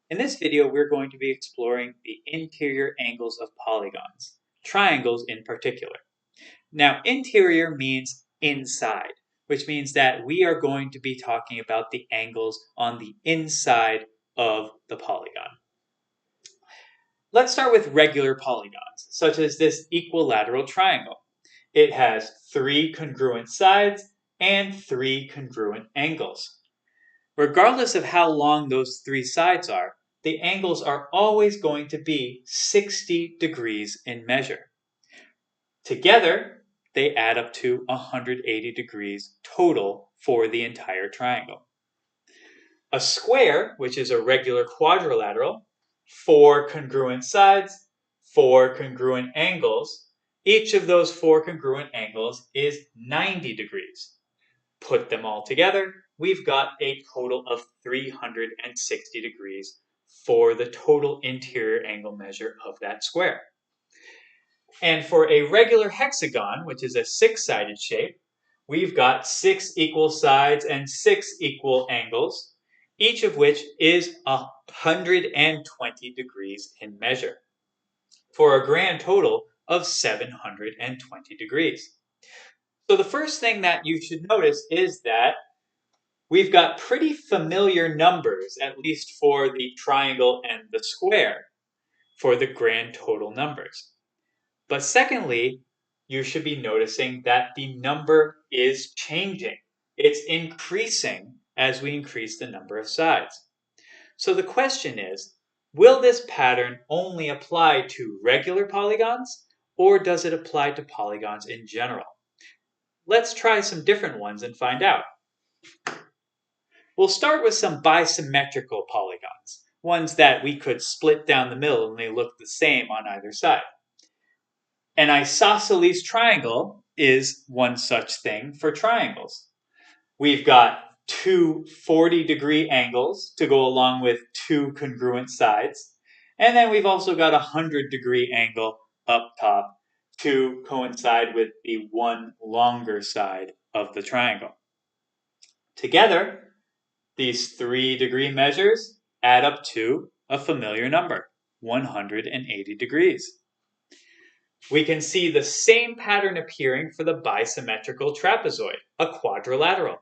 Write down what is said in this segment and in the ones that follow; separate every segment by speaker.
Speaker 1: In this video, we're going to be exploring the interior angles of polygons, triangles in particular. Now, interior means inside, which means that we are going to be talking about the angles on the inside of the polygon. Let's start with regular polygons, such as this equilateral triangle. It has 3 congruent sides and 3 congruent angles. Regardless of how long those 3 sides are, the angles are always going to be 60 degrees in measure. Together, they add up to 180 degrees total for the entire triangle. A square, which is a regular quadrilateral, 4 congruent sides, 4 congruent angles. Each of those 4 congruent angles is 90 degrees. Put them all together, we've got a total of 360 degrees for the total interior angle measure of that square. And for a regular hexagon, which is a 6-sided shape, we've got 6 equal sides and 6 equal angles, each of which is 120 degrees in measure, for a grand total of 720 degrees. So the first thing that you should notice is that we've got pretty familiar numbers, at least for the triangle and the square, for the grand total numbers. But secondly, you should be noticing that the number is changing. It's increasing as we increase the number of sides. So the question is, will this pattern only apply to regular polygons, or does it apply to polygons in general? Let's try some different ones and find out. We'll start with some bisymmetrical polygons, ones that we could split down the middle and they look the same on either side. An isosceles triangle is one such thing for triangles. We've got 2 40-degree angles to go along with 2 congruent sides, and then we've also got a 100-degree angle up top to coincide with the one longer side of the triangle. Together, these 3-degree measures add up to a familiar number, 180 degrees. We can see the same pattern appearing for the bisymmetrical trapezoid, a quadrilateral.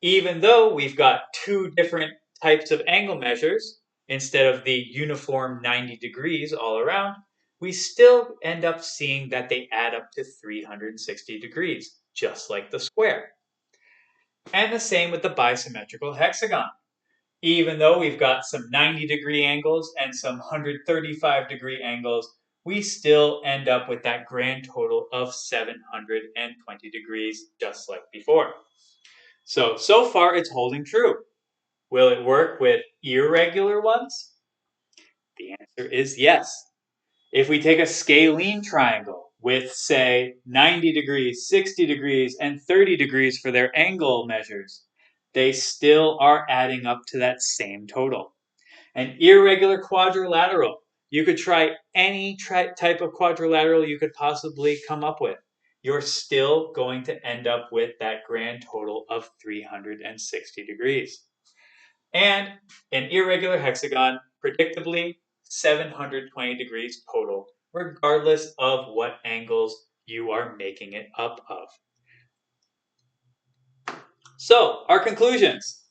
Speaker 1: Even though we've got 2 different types of angle measures, instead of the uniform 90 degrees all around, we still end up seeing that they add up to 360 degrees, just like the square. And the same with the bisymmetrical hexagon. Even though we've got some 90-degree angles and some 135-degree angles, we still end up with that grand total of 720 degrees, just like before. So far it's holding true. Will it work with irregular ones? The answer is yes. If we take a scalene triangle with, say, 90 degrees, 60 degrees, and 30 degrees for their angle measures, they still are adding up to that same total. An irregular quadrilateral, you could try any type of quadrilateral you could possibly come up with. You're still going to end up with that grand total of 360 degrees. And an irregular hexagon, predictably, 720 degrees total, regardless of what angles you are making it up of. So, our conclusions.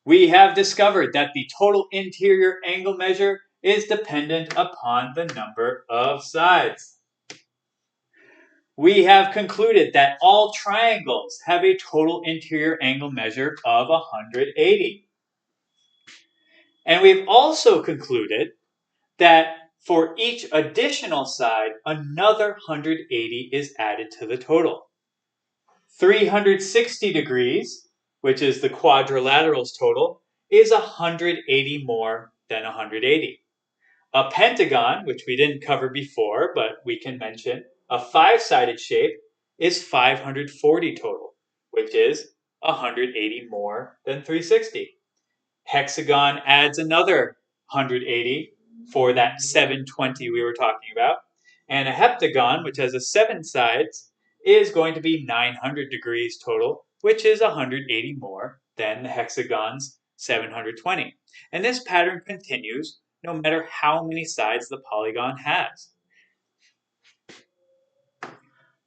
Speaker 1: We have discovered that the total interior angle measure is dependent upon the number of sides. We have concluded that all triangles have a total interior angle measure of 180. And we've also concluded that for each additional side, another 180 is added to the total. 360 degrees, which is the quadrilateral's total, is 180 more than 180. A pentagon, which we didn't cover before, but we can mention, a 5-sided shape is 540 total, which is 180 more than 360. Hexagon adds another 180 for that 720 we were talking about. And a heptagon, which has 7 sides, is going to be 900 degrees total, which is 180 more than the hexagon's 720. And this pattern continues no matter how many sides the polygon has.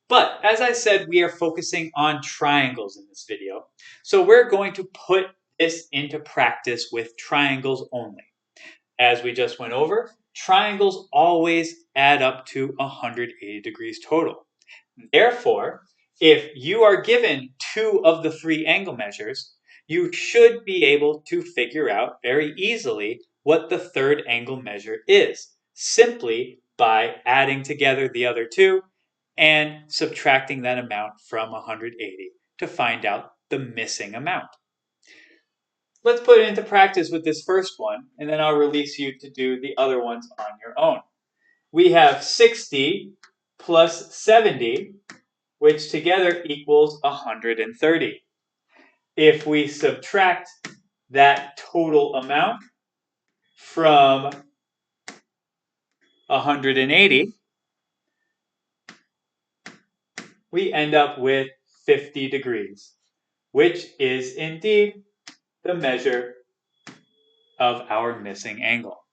Speaker 1: But as I said, we are focusing on triangles in this video. So we're going to put this into practice with triangles only. As we just went over, triangles always add up to 180 degrees total. Therefore, if you are given two of the three angle measures, you should be able to figure out very easily what the third angle measure is, simply by adding together the other two and subtracting that amount from 180 to find out the missing amount. Let's put it into practice with this first one, and then I'll release you to do the other ones on your own. We have 60 plus 70, which together equals 130. If we subtract that total amount from 180, we end up with 50 degrees, which is indeed the measure of our missing angle.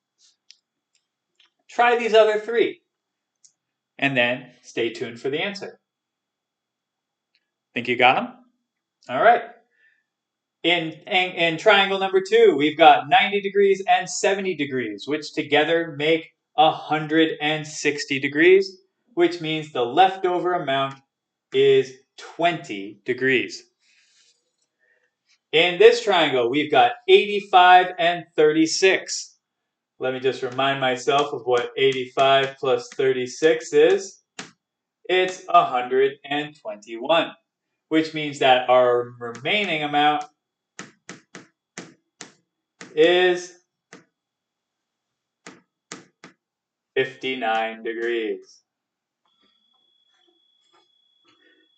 Speaker 1: Try these other three, and then stay tuned for the answer. Think you got them? All right. In triangle number 2, we've got 90 degrees and 70 degrees, which together make 160 degrees, which means the leftover amount is 20 degrees. In this triangle, we've got 85 and 36. Let me just remind myself of what 85 plus 36 is. It's 121, which means that our remaining amount is 59 degrees.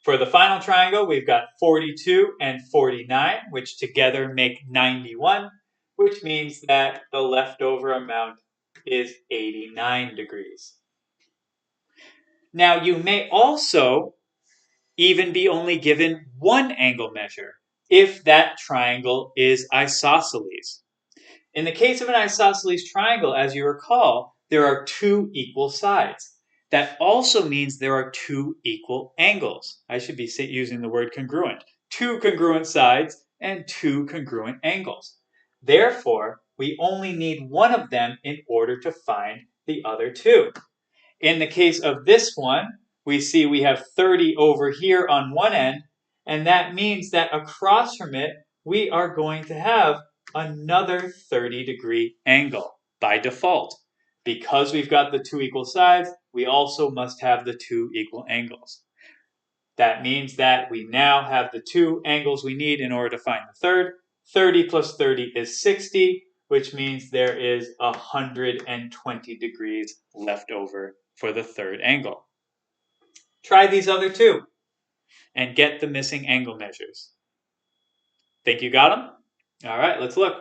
Speaker 1: For the final triangle, we've got 42 and 49, which together make 91, which means that the leftover amount is 89 degrees. Now, you may also even be only given one angle measure if that triangle is isosceles. In the case of an isosceles triangle, as you recall, there are two equal sides. That also means there are two equal angles. I should be using the word congruent. Two congruent sides and two congruent angles. Therefore, we only need one of them in order to find the other two. In the case of this one, we see we have 30 over here on one end, and that means that across from it, we are going to have another 30-degree angle by default. Because we've got the two equal sides, we also must have the two equal angles. That means that we now have the two angles we need in order to find the third. 30 plus 30 is 60, which means there is 120 degrees left over for the third angle. Try these other two and get the missing angle measures. Think you got them? All right, let's look.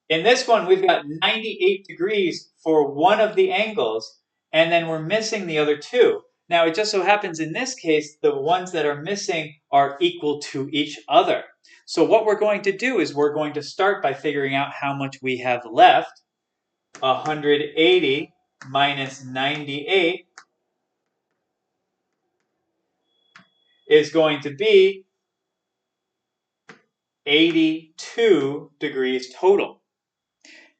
Speaker 1: In this one, we've got 98 degrees for one of the angles, and then we're missing the other two. Now, it just so happens in this case, the ones that are missing are equal to each other. So what we're going to do is we're going to start by figuring out how much we have left. 180 minus 98 is going to be 82 degrees total.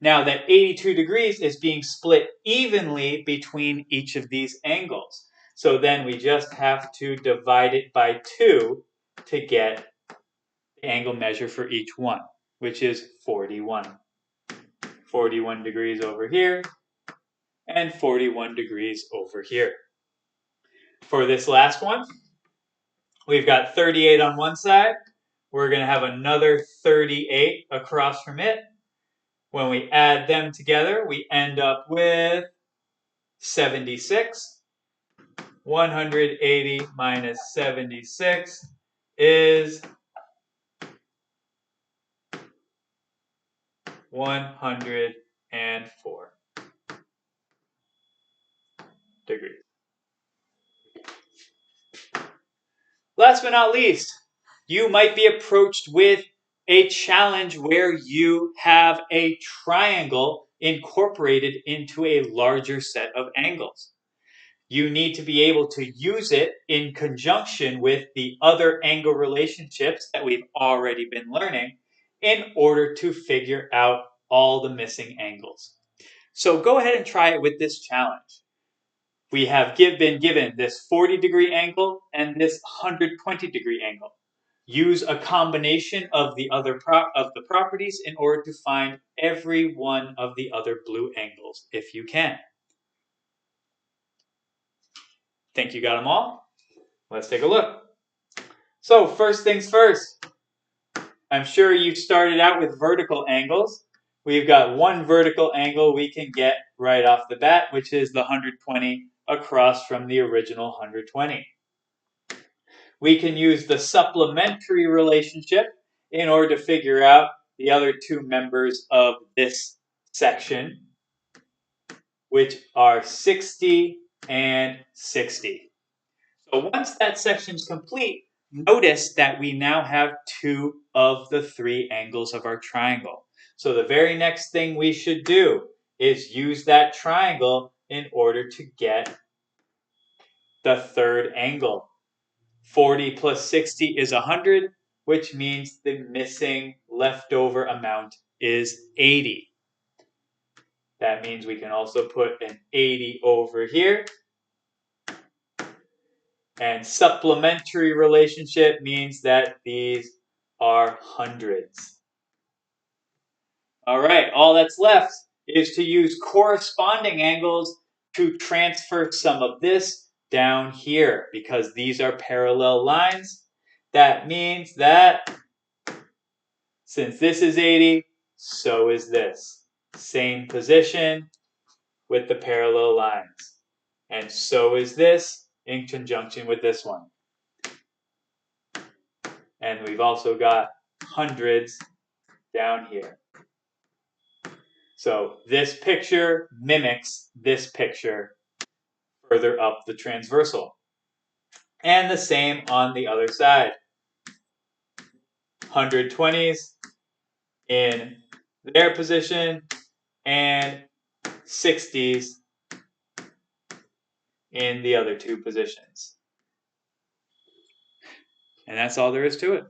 Speaker 1: Now that 82 degrees is being split evenly between each of these angles. So then we just have to divide it by 2 to get the angle measure for each one, which is 41. 41 degrees over here and 41 degrees over here. For this last one, we've got 38 on one side. We're going to have another 38 across from it. When we add them together, we end up with 76. 180 minus 76 is 104 degrees. Last but not least, you might be approached with a challenge where you have a triangle incorporated into a larger set of angles. You need to be able to use it in conjunction with the other angle relationships that we've already been learning in order to figure out all the missing angles. So go ahead and try it with this challenge. We have been given this 40-degree angle and this 120-degree angle. Use a combination of the properties in order to find every one of the other blue angles if you can. Think you got them all? Let's take a look. So first things first, I'm sure you started out with vertical angles. We've got one vertical angle we can get right off the bat, which is the 120 across from the original 120. We can use the supplementary relationship in order to figure out the other two members of this section, which are 60 and 60. So once that section is complete, notice that we now have two of the three angles of our triangle. So the very next thing we should do is use that triangle in order to get the third angle. 40 plus 60 is 100, which means the missing leftover amount is 80. That means we can also put an 80 over here. And supplementary relationship means that these are hundreds. All right, all that's left is to use corresponding angles to transfer some of this down here because these are parallel lines. That means that since this is 80, so is this. Same position with the parallel lines. And so is this in conjunction with this one. And we've also got hundreds down here. So this picture mimics this picture further up the transversal. And the same on the other side. 120s in their position and 60s in the other two positions. And that's all there is to it.